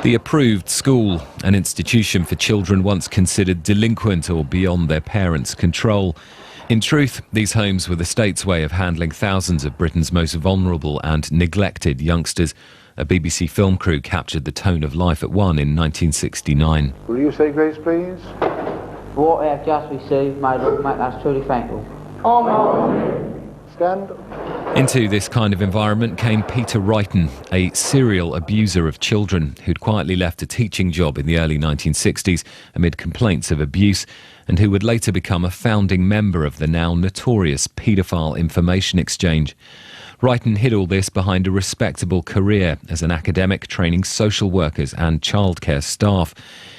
The approved school, an institution for children once considered delinquent or beyond their parents' control. In truth, these homes were the state's way of handling thousands of Britain's most vulnerable and neglected youngsters. A BBC film crew captured the tone of life at one in 1969. Will you say grace, please? For what I have just received, may the Lord make us truly thankful. Amen. Stand. Into this kind of environment came Peter Righton, a serial abuser of children who'd quietly left a teaching job in the early 1960s amid complaints of abuse, and who would later become a founding member of the now notorious paedophile information exchange. Righton hid all this behind a respectable career as an academic training social workers and childcare staff.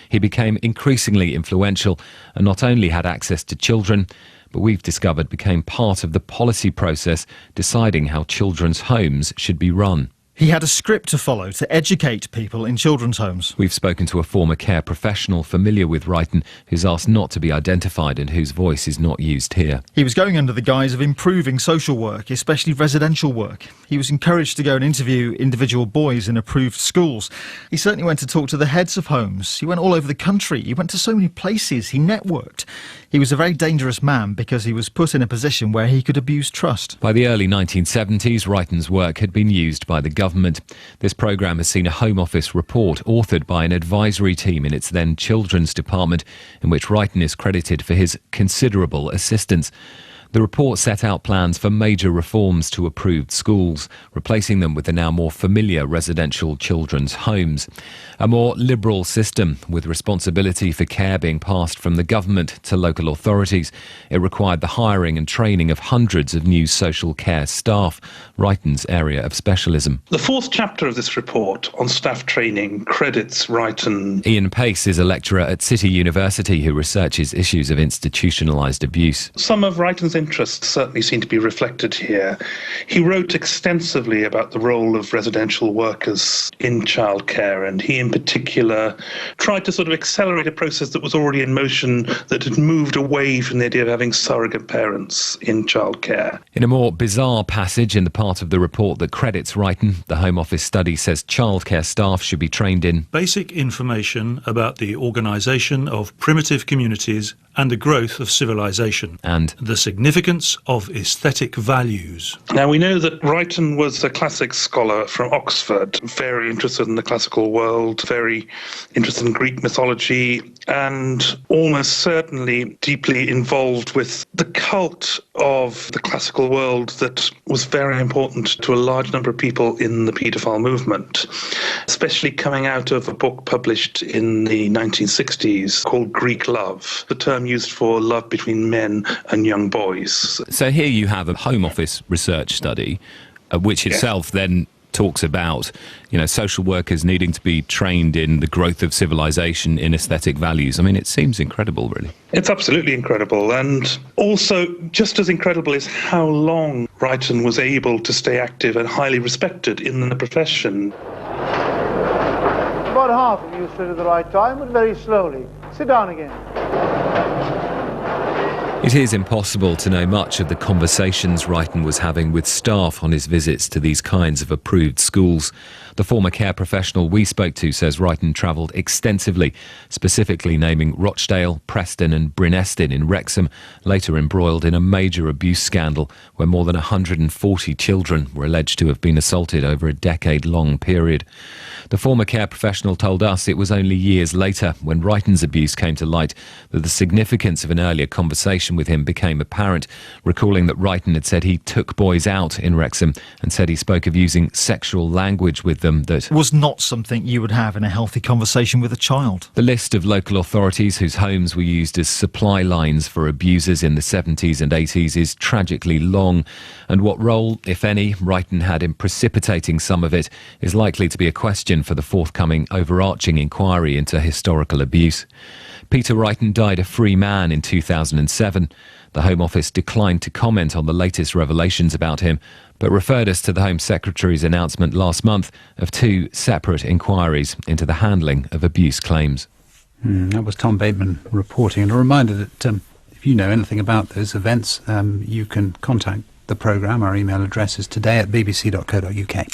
He became increasingly influential and not only had access to children, but we've discovered became part of the policy process deciding how children's homes should be run. He had a script to follow to educate people in children's homes. We've spoken to a former care professional familiar with Righton who's asked not to be identified and whose voice is not used here. He was going under the guise of improving social work, especially residential work. He was encouraged to go and interview individual boys in approved schools. He certainly went to talk to the heads of homes. He went all over the country. He went to so many places. He networked. He was a very dangerous man because he was put in a position where he could abuse trust. By the early 1970s, Righton's work had been used by the government. This programme has seen a Home Office report authored by an advisory team in its then Children's Department, in which Righton is credited for his considerable assistance. The report set out plans for major reforms to approved schools, replacing them with the now more familiar residential children's homes. A more liberal system, with responsibility for care being passed from the government to local authorities. It required the hiring and training of hundreds of new social care staff, Righton's area of specialism. The fourth chapter of this report on staff training credits Righton. Ian Pace is a lecturer at City University who researches issues of institutionalised abuse. Some of Righton's interests certainly seem to be reflected here. He wrote extensively about the role of residential workers in childcare, and he in particular tried to sort of accelerate a process that was already in motion, that had moved away from the idea of having surrogate parents in childcare. In a more bizarre passage in the part of the report that credits Righton, the Home Office study says childcare staff should be trained in basic information about the organisation of primitive communities and the growth of civilization, and the significance of aesthetic values. Now, we know that Righton was a classic scholar from Oxford, very interested in the classical world, very interested in Greek mythology, and almost certainly deeply involved with the cult of the classical world that was very important to a large number of people in the paedophile movement, especially coming out of a book published in the 1960s called Greek Love, the term used for love between men and young boys. So here you have a Home Office research study, which itself then talks about, social workers needing to be trained in the growth of civilization, in aesthetic values. I mean, it seems incredible, really. It's absolutely incredible. And also, just as incredible is how long Righton was able to stay active and highly respected in the profession. About half of you stood at the right time, but very slowly. Sit down again. It is impossible to know much of the conversations Righton was having with staff on his visits to these kinds of approved schools. The former care professional we spoke to says Righton travelled extensively, specifically naming Rochdale, Preston and Bryn Estyn in Wrexham, later embroiled in a major abuse scandal where more than 140 children were alleged to have been assaulted over a decade-long period. The former care professional told us it was only years later, when Righton's abuse came to light, that the significance of an earlier conversation with him became apparent, recalling that Righton had said he took boys out in Wrexham and said he spoke of using sexual language with them that was not something you would have in a healthy conversation with a child. The list of local authorities whose homes were used as supply lines for abusers in the 70s and 80s is tragically long, and what role, if any, Righton had in precipitating some of it is likely to be a question for the forthcoming overarching inquiry into historical abuse. Peter Righton died a free man in 2007. The Home Office declined to comment on the latest revelations about him, but referred us to the Home Secretary's announcement last month of two separate inquiries into the handling of abuse claims. That was Tom Bateman reporting. And a reminder that if you know anything about those events, you can contact the programme. Our email address is today@bbc.co.uk.